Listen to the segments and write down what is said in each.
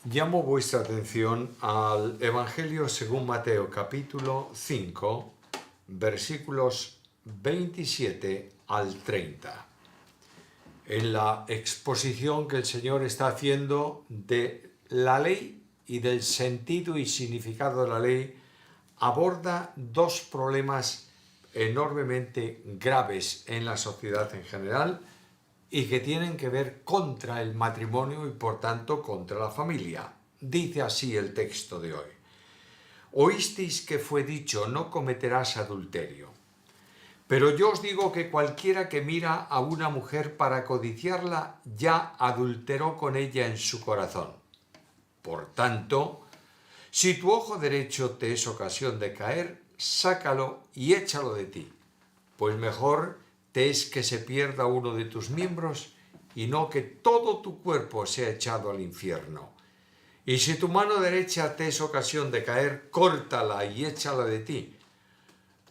Llamo vuestra atención al Evangelio según Mateo capítulo 5, versículos 27 al 30. En la exposición que el Señor está haciendo de la ley y del sentido y significado de la ley, aborda dos problemas enormemente graves en la sociedad en general y que tienen que ver contra el matrimonio y por tanto contra la familia. Dice así el texto de hoy: Oísteis que fue dicho, no cometerás adulterio. Pero yo os digo que cualquiera que mira a una mujer para codiciarla, ya adulteró con ella en su corazón. Por tanto, si tu ojo derecho te es ocasión de caer, sácalo y échalo de ti, pues mejor te es que se pierda uno de tus miembros y no que todo tu cuerpo sea echado al infierno. Y si tu mano derecha te es ocasión de caer, córtala y échala de ti,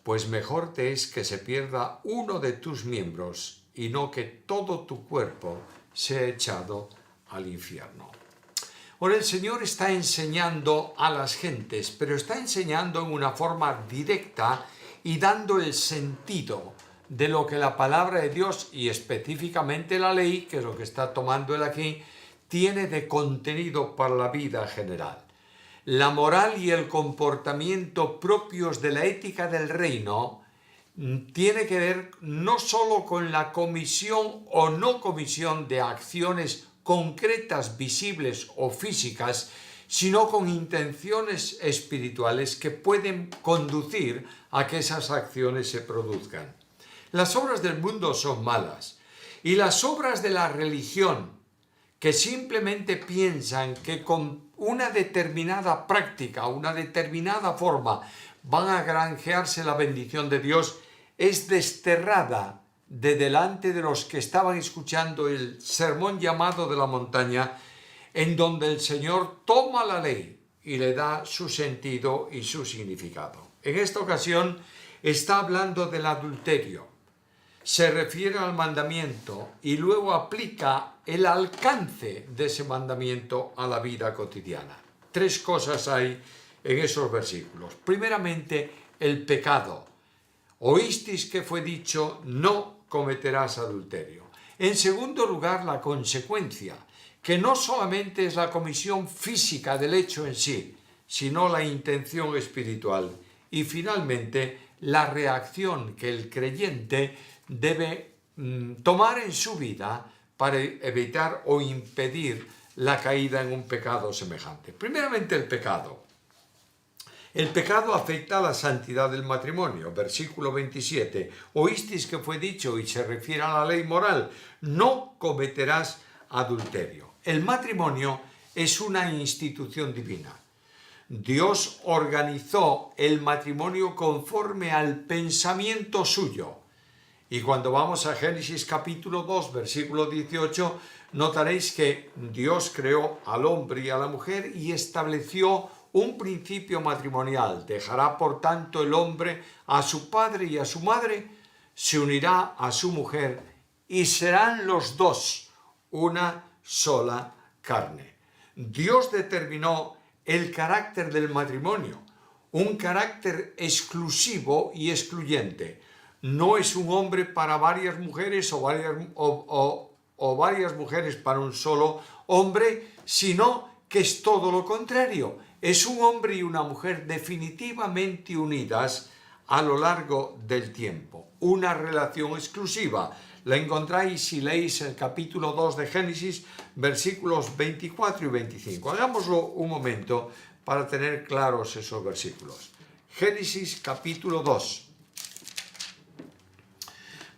pues mejor te es que se pierda uno de tus miembros y no que todo tu cuerpo sea echado al infierno. Ahora el Señor está enseñando a las gentes, pero está enseñando en una forma directa y dando el sentido de lo que la palabra de Dios y específicamente la ley, que es lo que está tomando él aquí, tiene de contenido para la vida general. La moral y el comportamiento propios de la ética del reino tiene que ver no solo con la comisión o no comisión de acciones concretas, visibles o físicas, sino con intenciones espirituales que pueden conducir a que esas acciones se produzcan. Las obras del mundo son malas y las obras de la religión, que simplemente piensan que con una determinada práctica, una determinada forma, van a granjearse la bendición de Dios, es desterrada de delante de los que estaban escuchando el sermón llamado de la montaña, en donde el Señor toma la ley y le da su sentido y su significado. En esta ocasión está hablando del adulterio. Se refiere al mandamiento y luego aplica el alcance de ese mandamiento a la vida cotidiana. Tres cosas hay en esos versículos. Primeramente, el pecado. Oísteis que fue dicho, no cometerás adulterio. En segundo lugar, la consecuencia, que no solamente es la comisión física del hecho en sí, sino la intención espiritual. Y finalmente, la reacción que el creyente debe tomar en su vida para evitar o impedir la caída en un pecado semejante. Primeramente, el pecado. El pecado afecta a la santidad del matrimonio. Versículo 27. Oísteis que fue dicho, y se refiere a la ley moral, no cometerás adulterio. El matrimonio es una institución divina. Dios organizó el matrimonio conforme al pensamiento suyo. Y cuando vamos a Génesis capítulo 2, versículo 18, notaréis que Dios creó al hombre y a la mujer y estableció un principio matrimonial. Dejará por tanto el hombre a su padre y a su madre, se unirá a su mujer y serán los dos una sola carne. Dios determinó el carácter del matrimonio, un carácter exclusivo y excluyente. No es un hombre para varias mujeres o varias mujeres para un solo hombre, sino que es todo lo contrario. Es un hombre y una mujer definitivamente unidas a lo largo del tiempo. Una relación exclusiva. La encontráis si leéis el capítulo 2 de Génesis, versículos 24 y 25. Hagámoslo un momento para tener claros esos versículos. Génesis capítulo 2.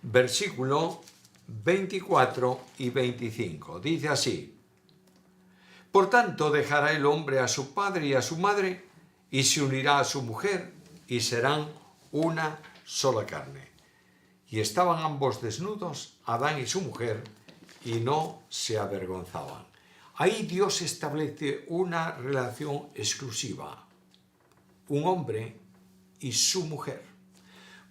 Versículo 24 y 25. Dice así: Por tanto, dejará el hombre a su padre y a su madre, y se unirá a su mujer, y serán una sola carne. Y estaban ambos desnudos, Adán y su mujer, y no se avergonzaban. Ahí Dios establece una relación exclusiva, un hombre y su mujer.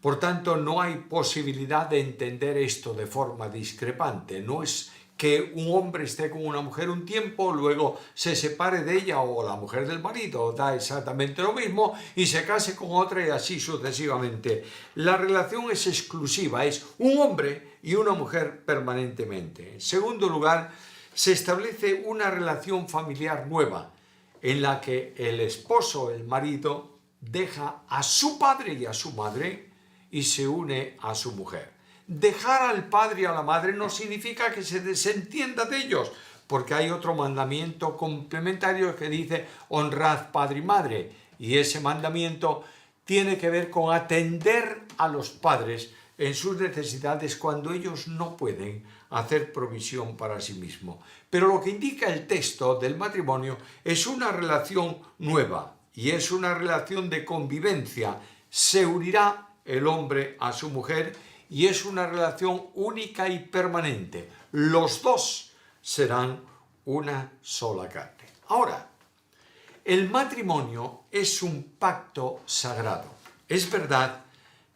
Por tanto, no hay posibilidad de entender esto de forma discrepante. No es que un hombre esté con una mujer un tiempo, luego se separe de ella o la mujer del marido, da exactamente lo mismo, y se case con otra y así sucesivamente. La relación es exclusiva, es un hombre y una mujer permanentemente. En segundo lugar, se establece una relación familiar nueva, en la que el esposo, el marido, deja a su padre y a su madre y se une a su mujer. Dejar al padre y a la madre no significa que se desentienda de ellos, porque hay otro mandamiento complementario que dice honrad padre y madre, y ese mandamiento tiene que ver con atender a los padres en sus necesidades cuando ellos no pueden hacer provisión para sí mismos. Pero lo que indica el texto del matrimonio es una relación nueva y es una relación de convivencia. Se unirá el hombre a su mujer y es una relación única y permanente. Los dos serán una sola carne. Ahora, el matrimonio es un pacto sagrado. Es verdad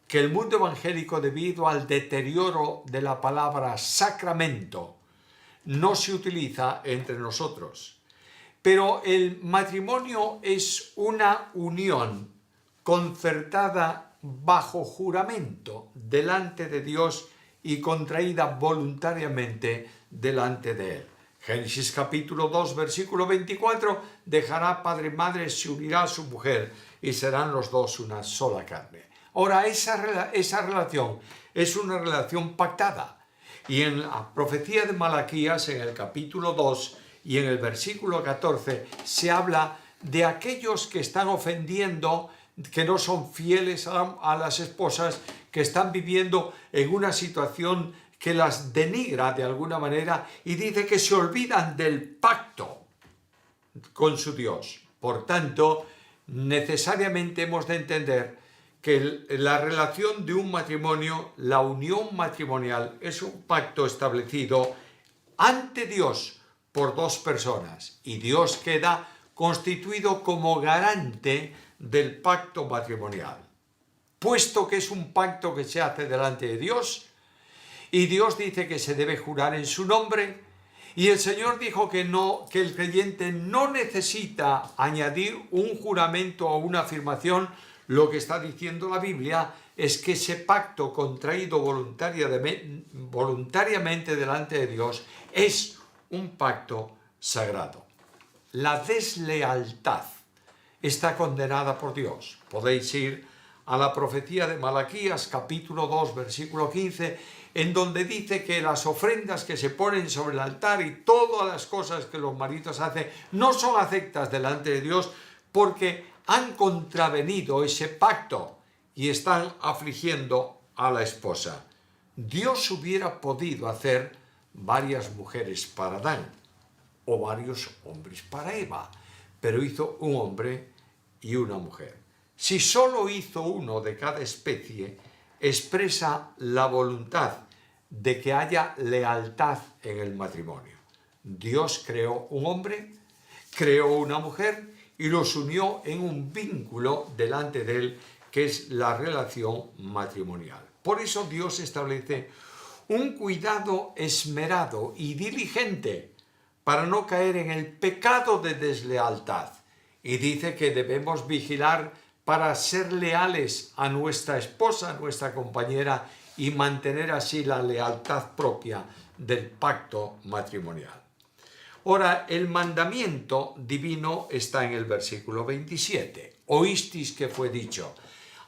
que el mundo evangélico, debido al deterioro de la palabra sacramento, no se utiliza entre nosotros. Pero el matrimonio es una unión concertada bajo juramento delante de Dios y contraída voluntariamente delante de Él. Génesis capítulo 2, versículo 24, dejará padre y madre, se unirá a su mujer y serán los dos una sola carne. Ahora, esa relación es una relación pactada. Y en la profecía de Malaquías, en el capítulo 2 y en el versículo 14, se habla de aquellos que están ofendiendo, que no son fieles a las esposas, que están viviendo en una situación que las denigra de alguna manera y dice que se olvidan del pacto con su Dios. Por tanto, necesariamente hemos de entender que la relación de un matrimonio, la unión matrimonial, es un pacto establecido ante Dios por dos personas y Dios queda constituido como garante del pacto matrimonial. Puesto que es un pacto que se hace delante de Dios y Dios dice que se debe jurar en su nombre y el Señor dijo que el creyente no necesita añadir un juramento o una afirmación. Lo que está diciendo la Biblia es que ese pacto contraído voluntariamente delante de Dios es un pacto sagrado. La deslealtad está condenada por Dios. Podéis ir a la profecía de Malaquías, capítulo 2, versículo 15, en donde dice que las ofrendas que se ponen sobre el altar y todas las cosas que los maridos hacen no son aceptas delante de Dios porque han contravenido ese pacto y están afligiendo a la esposa. Dios hubiera podido hacer varias mujeres para Adán o varios hombres para Eva, pero hizo un hombre y una mujer. Si solo hizo uno de cada especie, expresa la voluntad de que haya lealtad en el matrimonio. Dios creó un hombre, creó una mujer y los unió en un vínculo delante de Él, que es la relación matrimonial. Por eso Dios establece un cuidado esmerado y diligente para no caer en el pecado de deslealtad. Y dice que debemos vigilar para ser leales a nuestra esposa, a nuestra compañera, y mantener así la lealtad propia del pacto matrimonial. Ahora, el mandamiento divino está en el versículo 27. Oísteis que fue dicho.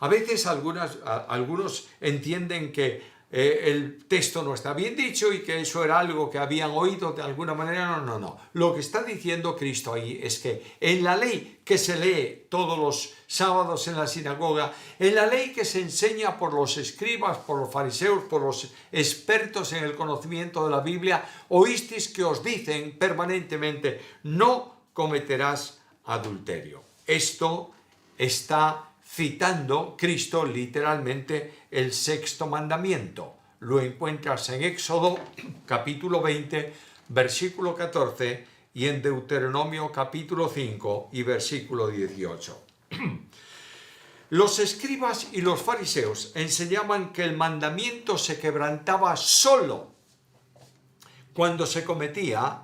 A veces algunos entienden que el texto no está bien dicho y que eso era algo que habían oído de alguna manera. No. Lo que está diciendo Cristo ahí es que en la ley que se lee todos los sábados en la sinagoga, en la ley que se enseña por los escribas, por los fariseos, por los expertos en el conocimiento de la Biblia, oísteis que os dicen permanentemente, no cometerás adulterio. Esto está citando Cristo literalmente el sexto mandamiento. Lo encuentras en Éxodo capítulo 20, versículo 14 y en Deuteronomio capítulo 5 y versículo 18. Los escribas y los fariseos enseñaban que el mandamiento se quebrantaba solo cuando se cometía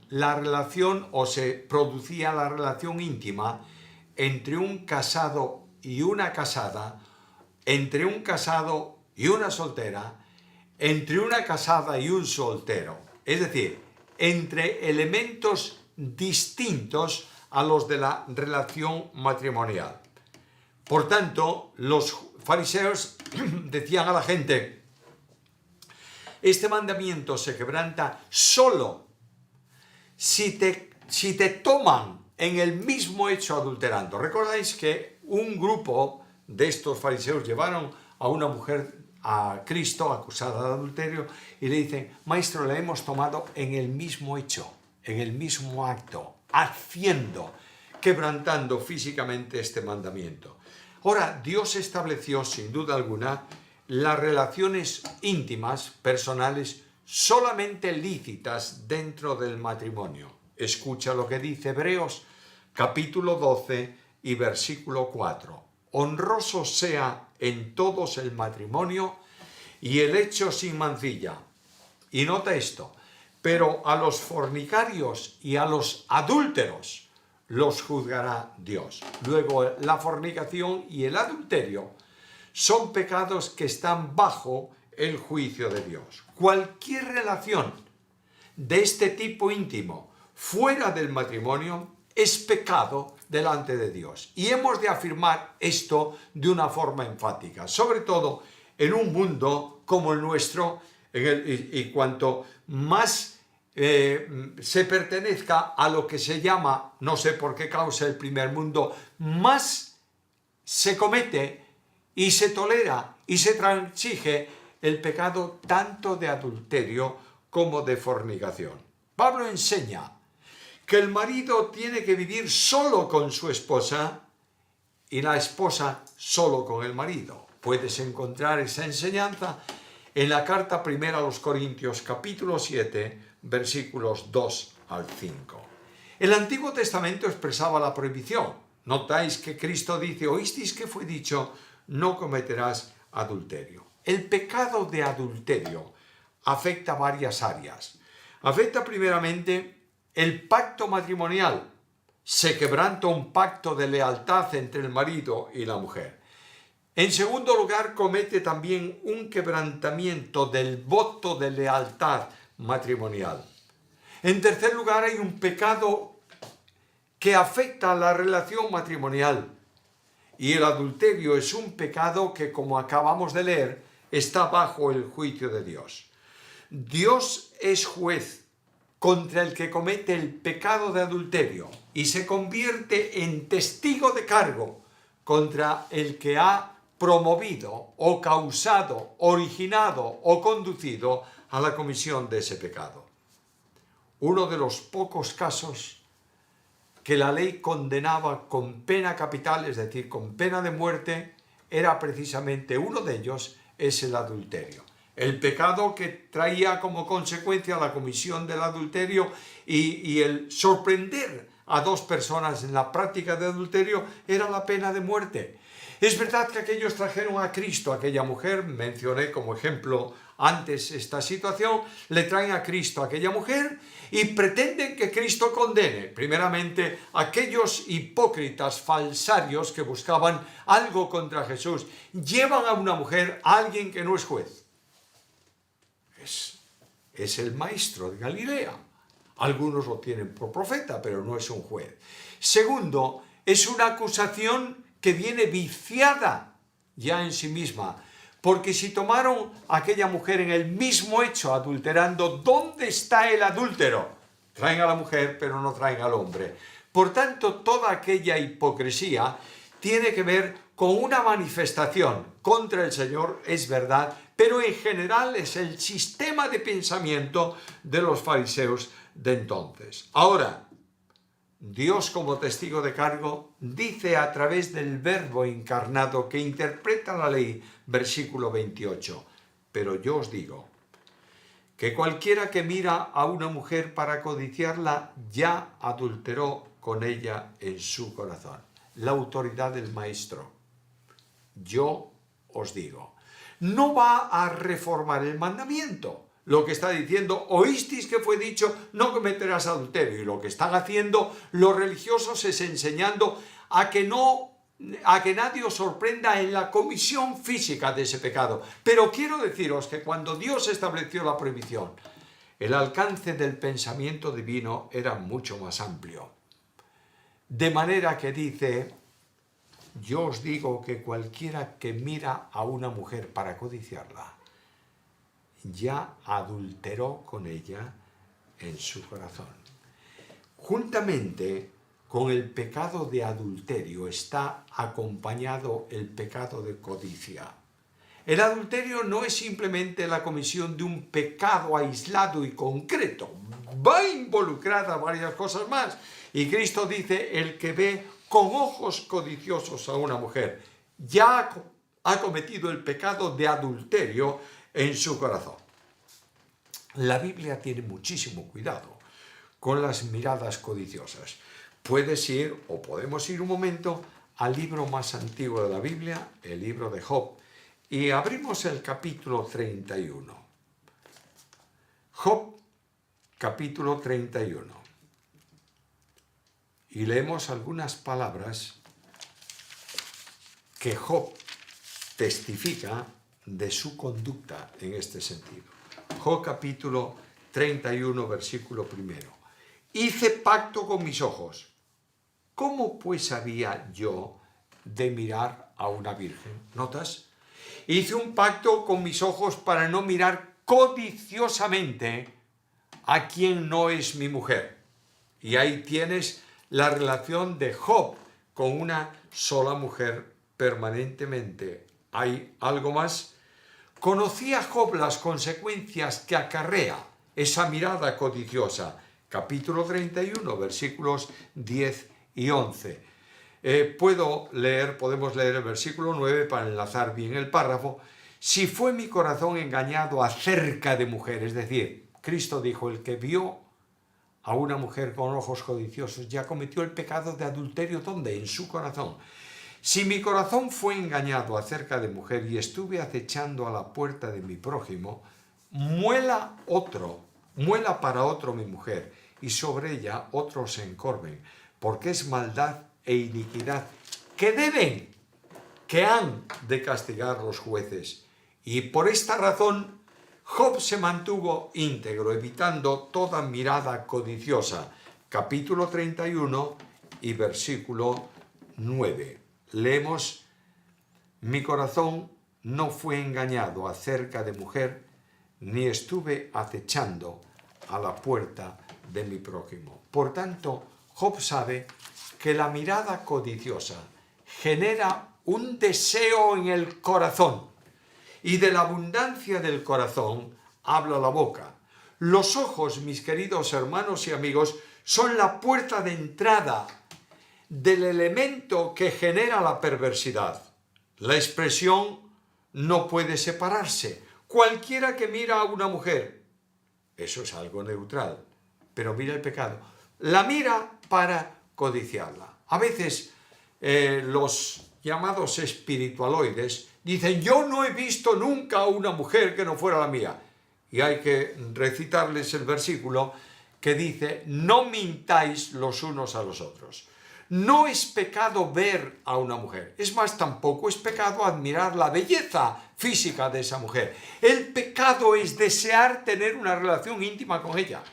la relación o se producía la relación íntima entre un casado y una casada, entre un casado y una soltera, entre una casada y un soltero. Es decir, entre elementos distintos a los de la relación matrimonial. Por tanto, los fariseos decían a la gente: este mandamiento se quebranta solo si te toman en el mismo hecho adulterando. ¿Recordáis que un grupo de estos fariseos llevaron a una mujer a Cristo acusada de adulterio y le dicen: maestro, la hemos tomado en el mismo hecho, en el mismo acto, haciendo, quebrantando físicamente este mandamiento? Ahora, Dios estableció sin duda alguna las relaciones íntimas, personales, solamente lícitas dentro del matrimonio. Escucha lo que dice Hebreos capítulo 12 y versículo 4. Honroso sea en todos el matrimonio y el hecho sin mancilla. Y nota esto: pero a los fornicarios y a los adúlteros los juzgará Dios. Luego, la fornicación y el adulterio son pecados que están bajo el juicio de Dios. Cualquier relación de este tipo íntimo fuera del matrimonio es pecado delante de Dios. Y hemos de afirmar esto de una forma enfática, sobre todo en un mundo como el nuestro, y cuanto más se pertenezca a lo que se llama, no sé por qué causa, el primer mundo, más se comete y se tolera y se transige el pecado tanto de adulterio como de fornicación. Pablo enseña que el marido tiene que vivir solo con su esposa y la esposa solo con el marido. Puedes encontrar esa enseñanza en la carta primera a los Corintios, capítulo 7, versículos 2 al 5. El Antiguo Testamento expresaba la prohibición. Notáis que Cristo dice: oísteis que fue dicho, no cometerás adulterio. El pecado de adulterio afecta varias áreas. Afecta primeramente el pacto matrimonial. Se quebranta un pacto de lealtad entre el marido y la mujer. En segundo lugar, comete también un quebrantamiento del voto de lealtad matrimonial. En tercer lugar, hay un pecado que afecta a la relación matrimonial. Y el adulterio es un pecado que, como acabamos de leer, está bajo el juicio de Dios. Dios es juez contra el que comete el pecado de adulterio y se convierte en testigo de cargo contra el que ha promovido o causado, originado o conducido a la comisión de ese pecado. Uno de los pocos casos que la ley condenaba con pena capital, es decir, con pena de muerte, era precisamente uno de ellos, es el adulterio. El pecado que traía como consecuencia la comisión del adulterio y el sorprender a dos personas en la práctica de adulterio era la pena de muerte. Es verdad que aquellos trajeron a Cristo, aquella mujer, mencioné como ejemplo antes esta situación, le traen a Cristo a aquella mujer y pretenden que Cristo condene, primeramente, a aquellos hipócritas falsarios que buscaban algo contra Jesús. Llevan a una mujer a alguien que no es juez. Es el maestro de Galilea. Algunos lo tienen por profeta, pero no es un juez. Segundo, es una acusación que viene viciada ya en sí misma. Porque si tomaron a aquella mujer en el mismo hecho, adulterando, ¿dónde está el adúltero? Traen a la mujer, pero no traen al hombre. Por tanto, toda aquella hipocresía tiene que ver con una manifestación contra el Señor, es verdad, pero en general es el sistema de pensamiento de los fariseos de entonces. Ahora, Dios, como testigo de cargo, dice a través del Verbo encarnado que interpreta la ley, versículo 28. Pero yo os digo que cualquiera que mira a una mujer para codiciarla ya adulteró con ella en su corazón. La autoridad del Maestro. Yo os digo, no va a reformar el mandamiento, lo que está diciendo, oísteis que fue dicho, no cometerás adulterio. Y lo que están haciendo los religiosos es enseñando a que nadie os sorprenda en la comisión física de ese pecado. Pero quiero deciros que cuando Dios estableció la prohibición, el alcance del pensamiento divino era mucho más amplio. De manera que dice, yo os digo que cualquiera que mira a una mujer para codiciarla, ya adulteró con ella en su corazón. Juntamente con el pecado de adulterio está acompañado el pecado de codicia. El adulterio no es simplemente la comisión de un pecado aislado y concreto, va involucrada varias cosas más. Y Cristo dice, el que ve con ojos codiciosos a una mujer, ya ha cometido el pecado de adulterio en su corazón. La Biblia tiene muchísimo cuidado con las miradas codiciosas. Puedes ir, o podemos ir un momento, al libro más antiguo de la Biblia, el libro de Job, y abrimos el capítulo 31. Job, capítulo 31. Y leemos algunas palabras que Job testifica de su conducta en este sentido. Job capítulo 31, versículo 1. Hice pacto con mis ojos. ¿Cómo pues había yo de mirar a una virgen? ¿Notas? Hice un pacto con mis ojos para no mirar codiciosamente a quien no es mi mujer. Y ahí tienes la relación de Job con una sola mujer permanentemente. ¿Hay algo más? Conocía Job las consecuencias que acarrea esa mirada codiciosa. Capítulo 31, versículos 10 y 11. Podemos leer el versículo 9 para enlazar bien el párrafo. Si fue mi corazón engañado acerca de mujer, es decir, Cristo dijo, el que vio a una mujer con ojos codiciosos ya cometió el pecado de adulterio, ¿dónde? En su corazón. Si mi corazón fue engañado acerca de mujer y estuve acechando a la puerta de mi prójimo, muela para otro mi mujer, y sobre ella otros se encorven, porque es maldad e iniquidad que han de castigar los jueces. Y por esta razón Job se mantuvo íntegro, evitando toda mirada codiciosa. Capítulo 31 y versículo 9. Leemos, mi corazón no fue engañado acerca de mujer, ni estuve acechando a la puerta de mi prójimo. Por tanto, Job sabe que la mirada codiciosa genera un deseo en el corazón, y de la abundancia del corazón habla la boca. Los ojos, mis queridos hermanos y amigos, son la puerta de entrada del elemento que genera la perversidad. La expresión no puede separarse. Cualquiera que mira a una mujer, eso es algo neutral, pero mira el pecado. La mira para codiciarla. A veces los llamados espiritualoides dicen, yo no he visto nunca a una mujer que no fuera la mía. Y hay que recitarles el versículo que dice, no mintáis los unos a los otros. No es pecado ver a una mujer. Es más, tampoco es pecado admirar la belleza física de esa mujer. El pecado es desear tener una relación íntima con ella.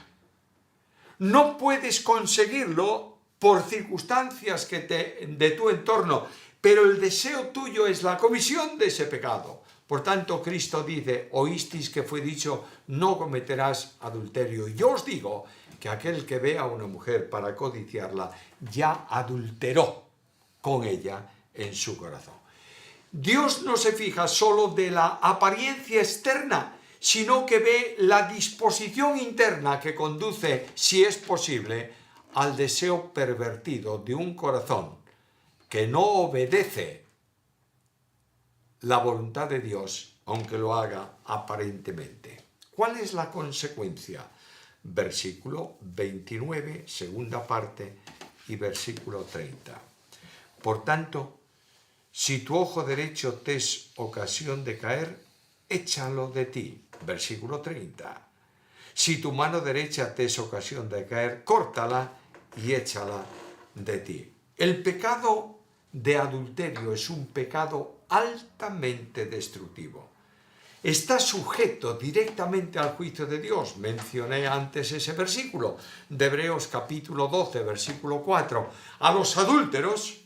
No puedes conseguirlo por circunstancias de tu entorno, pero el deseo tuyo es la comisión de ese pecado. Por tanto, Cristo dice, oísteis que fue dicho, no cometerás adulterio. Yo os digo que aquel que ve a una mujer para codiciarla, ya adulteró con ella en su corazón. Dios no se fija solo de la apariencia externa, sino que ve la disposición interna que conduce, si es posible, al deseo pervertido de un corazón que no obedece la voluntad de Dios, aunque lo haga aparentemente. ¿Cuál es la consecuencia? Versículo 29, segunda parte, y versículo 30. Por tanto, si tu ojo derecho te es ocasión de caer, échalo de ti, Versículo 30. Si tu mano derecha te es ocasión de caer, córtala y échala de ti. El pecado de adulterio es un pecado altamente destructivo. Está sujeto directamente al juicio de Dios. Mencioné antes ese versículo de Hebreos capítulo 12, versículo 4. A los adúlteros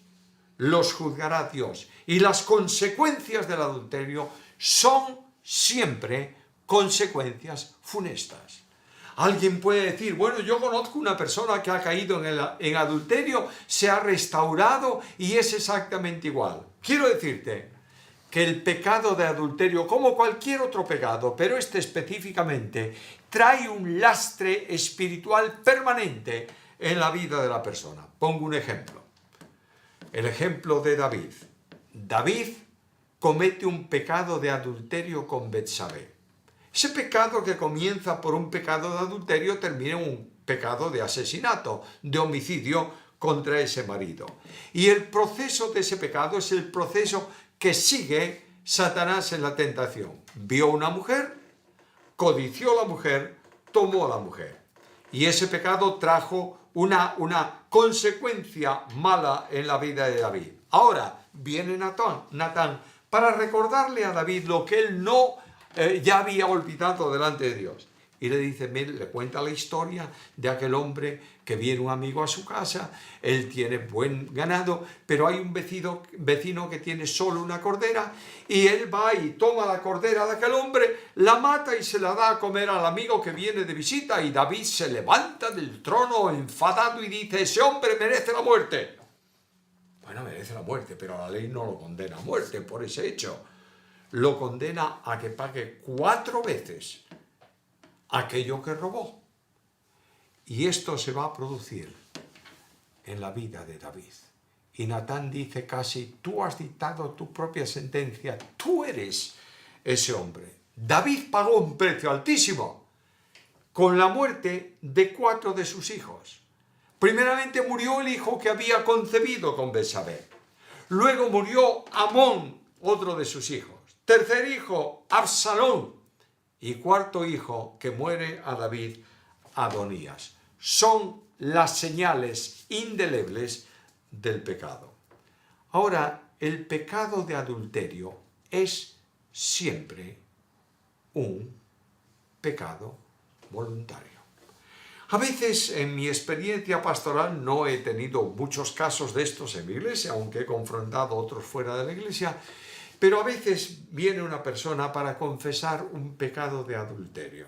los juzgará Dios. Y las consecuencias del adulterio son siempre consecuencias funestas. Alguien puede decir, bueno, yo conozco una persona que ha caído en adulterio, se ha restaurado y es exactamente igual. Quiero decirte que el pecado de adulterio, como cualquier otro pecado, pero este específicamente, trae un lastre espiritual permanente en la vida de la persona. Pongo un ejemplo. El ejemplo de David. David comete un pecado de adulterio con Betsabé. Ese pecado que comienza por un pecado de adulterio termina en un pecado de asesinato, de homicidio contra ese marido. Y el proceso de ese pecado es el proceso que sigue Satanás en la tentación. Vio una mujer, codició a la mujer, tomó a la mujer. Y ese pecado trajo una consecuencia mala en la vida de David. Ahora viene Natán para recordarle a David lo que él no ya había olvidado delante de Dios. Y le dice, mire, le cuenta la historia de aquel hombre que viene un amigo a su casa, él tiene buen ganado, pero hay un vecino que tiene solo una cordera, y él va y toma la cordera de aquel hombre, la mata y se la da a comer al amigo que viene de visita, y David se levanta del trono enfadado y dice, ese hombre merece la muerte. Bueno, merece la muerte, pero la ley no lo condena a muerte por ese hecho. Lo condena a que pague 4 veces aquello que robó. Y esto se va a producir en la vida de David. Y Natán dice casi, tú has dictado tu propia sentencia, tú eres ese hombre. David pagó un precio altísimo con la muerte de 4 de sus hijos. Primeramente murió el hijo que había concebido con Betsabé. Luego murió Amón, otro de sus hijos. Tercer hijo, Absalón. Y cuarto hijo que muere a David, Adonías. Son las señales indelebles del pecado. Ahora, el pecado de adulterio es siempre un pecado voluntario. A veces en mi experiencia pastoral no he tenido muchos casos de estos en mi iglesia, aunque he confrontado otros fuera de la iglesia, pero a veces viene una persona para confesar un pecado de adulterio.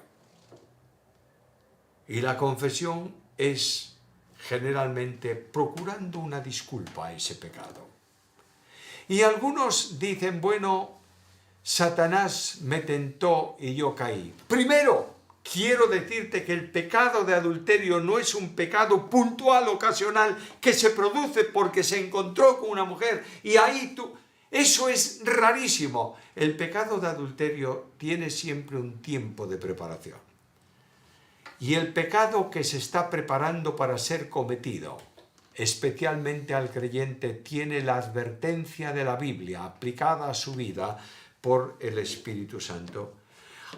Y la confesión es generalmente procurando una disculpa a ese pecado. Y algunos dicen, bueno, Satanás me tentó y yo caí. Primero, quiero decirte que el pecado de adulterio no es un pecado puntual, ocasional, que se produce porque se encontró con una mujer y ahí tú... Eso es rarísimo. El pecado de adulterio tiene siempre un tiempo de preparación. Y el pecado que se está preparando para ser cometido, especialmente al creyente, tiene la advertencia de la Biblia aplicada a su vida por el Espíritu Santo.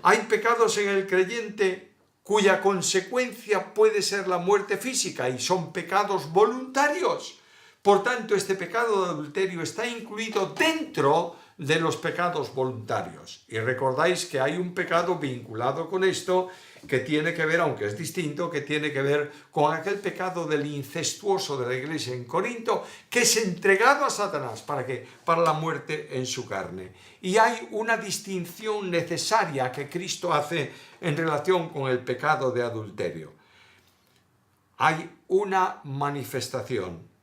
Hay pecados en el creyente cuya consecuencia puede ser la muerte física y son pecados voluntarios. Por tanto, este pecado de adulterio está incluido dentro de los pecados voluntarios. Y recordáis que hay un pecado vinculado con esto que tiene que ver, aunque es distinto, que tiene que ver con aquel pecado del incestuoso de la iglesia en Corinto, que es entregado a Satanás. ¿Para qué? Para la muerte en su carne. Y hay una distinción necesaria que Cristo hace en relación con el pecado de adulterio. Hay una manifestación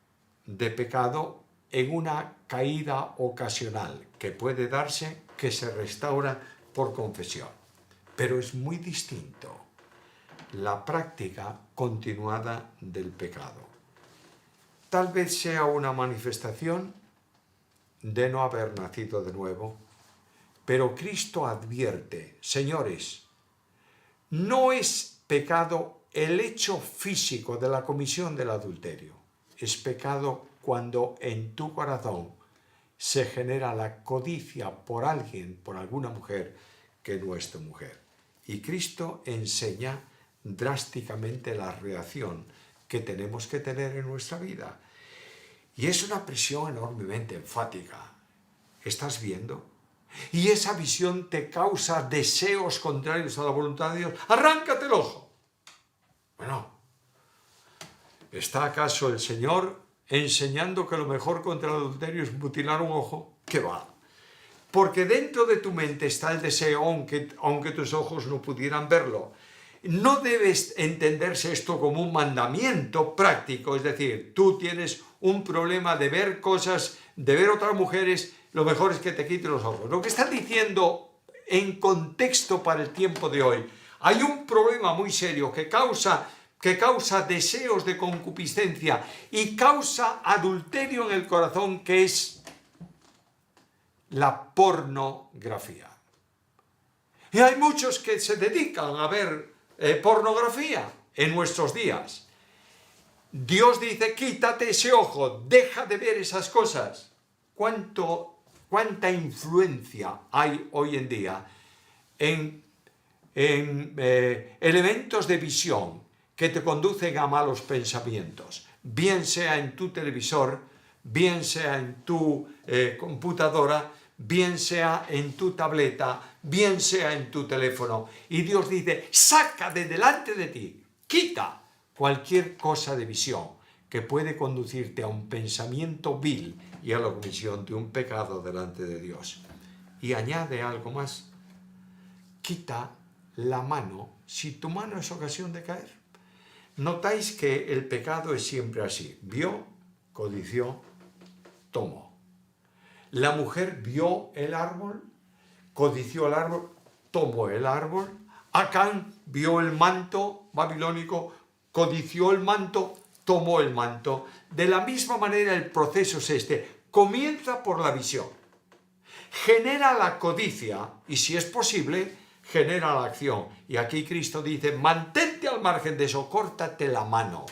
de pecado en una caída ocasional que puede darse, que se restaura por confesión. Pero es muy distinto la práctica continuada del pecado. Tal vez sea una manifestación de no haber nacido de nuevo, pero Cristo advierte, señores, no es pecado el hecho físico de la comisión del adulterio. Es pecado cuando en tu corazón se genera la codicia por alguien, por alguna mujer que no es tu mujer. Y Cristo enseña drásticamente la reacción que tenemos que tener en nuestra vida. Y es una presión enormemente enfática. ¿Estás viendo? Y esa visión te causa deseos contrarios a la voluntad de Dios. ¡Arráncate el ojo! Bueno, ¿está acaso el Señor enseñando que lo mejor contra el adulterio es mutilar un ojo? ¿Qué va? Porque dentro de tu mente está el deseo, aunque tus ojos no pudieran verlo. No debes entenderse esto como un mandamiento práctico, es decir, tú tienes un problema de ver cosas, de ver otras mujeres, lo mejor es que te quites los ojos. Lo que está diciendo en contexto para el tiempo de hoy, hay un problema muy serio que causa deseos de concupiscencia y causa adulterio en el corazón, que es la pornografía. Y hay muchos que se dedican a ver pornografía en nuestros días. Dios dice, quítate ese ojo, deja de ver esas cosas. ¿Cuánta influencia hay hoy en día en elementos de visión que te conducen a malos pensamientos? Bien sea en tu televisor, bien sea en tu computadora, bien sea en tu tableta, bien sea en tu teléfono. Y Dios dice, saca de delante de ti, quita cualquier cosa de visión que puede conducirte a un pensamiento vil y a la comisión de un pecado delante de Dios. Y añade algo más, quita la mano si tu mano es ocasión de caer. Notáis que el pecado es siempre así, vio, codició, tomó. La mujer vio el árbol, codició el árbol, tomó el árbol. Acán vio el manto babilónico, codició el manto, tomó el manto. De la misma manera el proceso es este. Comienza por la visión. Genera la codicia y, si es posible, genera la acción. Y aquí Cristo dice, mantente al margen de eso, córtate la mano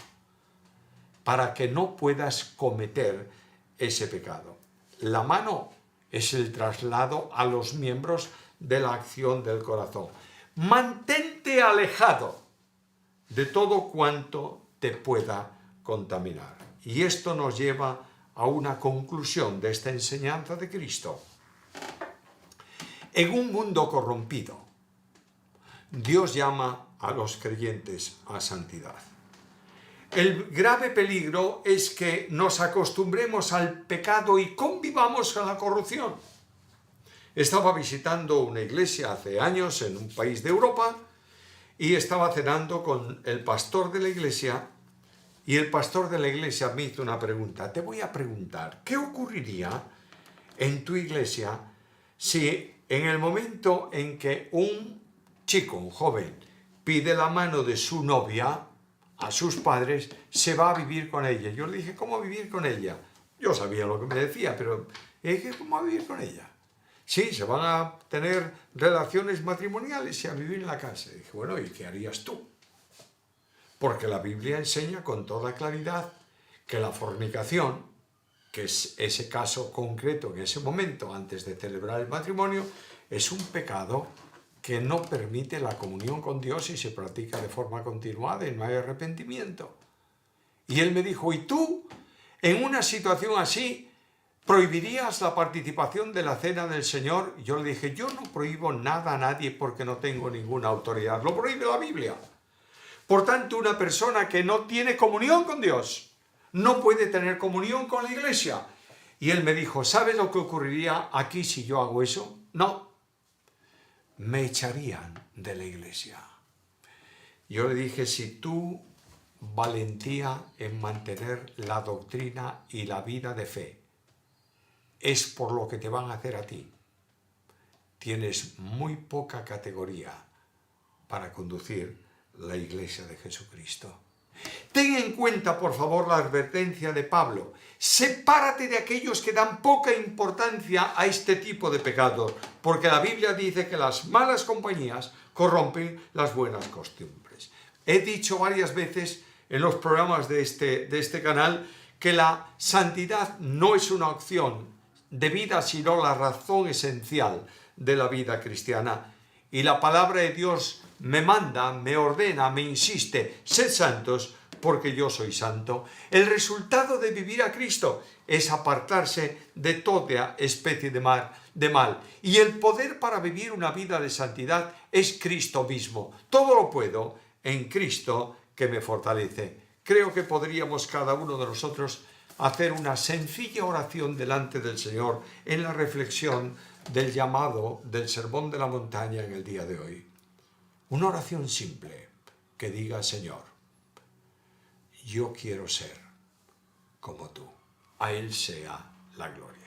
para que no puedas cometer ese pecado. La mano es el traslado a los miembros de la acción del corazón. Mantente alejado de todo cuanto te pueda contaminar. Y esto nos lleva a una conclusión de esta enseñanza de Cristo. En un mundo corrompido, Dios llama a los creyentes a santidad. El grave peligro es que nos acostumbremos al pecado y convivamos con la corrupción. Estaba visitando una iglesia hace años en un país de Europa y estaba cenando con el pastor de la iglesia, y el pastor de la iglesia me hizo una pregunta. Te voy a preguntar, ¿qué ocurriría en tu iglesia si en el momento en que un chico, un joven, pide la mano de su novia a sus padres, se va a vivir con ella? Yo le dije, ¿cómo vivir con ella? Yo sabía lo que me decía, pero dije, ¿cómo a vivir con ella? Sí, se van a tener relaciones matrimoniales y a vivir en la casa. Y dije, bueno, ¿y qué harías tú? Porque la Biblia enseña con toda claridad que la fornicación, que es ese caso concreto en ese momento antes de celebrar el matrimonio, es un pecado que no permite la comunión con Dios y se practica de forma continuada y no hay arrepentimiento. Y él me dijo, ¿y tú, en una situación así, prohibirías la participación de la cena del Señor? Yo le dije, yo no prohíbo nada a nadie porque no tengo ninguna autoridad, lo prohíbe la Biblia. Por tanto, una persona que no tiene comunión con Dios no puede tener comunión con la iglesia. Y él me dijo, ¿sabes lo que ocurriría aquí si yo hago eso? No. Me echarían de la iglesia. Yo le dije, si tú valentía en mantener la doctrina y la vida de fe es por lo que te van a hacer a ti, tienes muy poca categoría para conducir la iglesia de Jesucristo. Ten en cuenta, por favor, la advertencia de Pablo. Sepárate de aquellos que dan poca importancia a este tipo de pecados, porque la Biblia dice que las malas compañías corrompen las buenas costumbres. He dicho varias veces en los programas de este canal que la santidad no es una opción de vida, sino la razón esencial de la vida cristiana. Y la palabra de Dios me manda, me ordena, me insiste, sed santos porque yo soy santo. El resultado de vivir a Cristo es apartarse de toda especie de mal. Y el poder para vivir una vida de santidad es Cristo mismo. Todo lo puedo en Cristo que me fortalece. Creo que podríamos cada uno de nosotros hacer una sencilla oración delante del Señor en la reflexión del llamado del Sermón de la Montaña en el día de hoy. Una oración simple que diga: Señor, yo quiero ser como tú. A Él sea la gloria.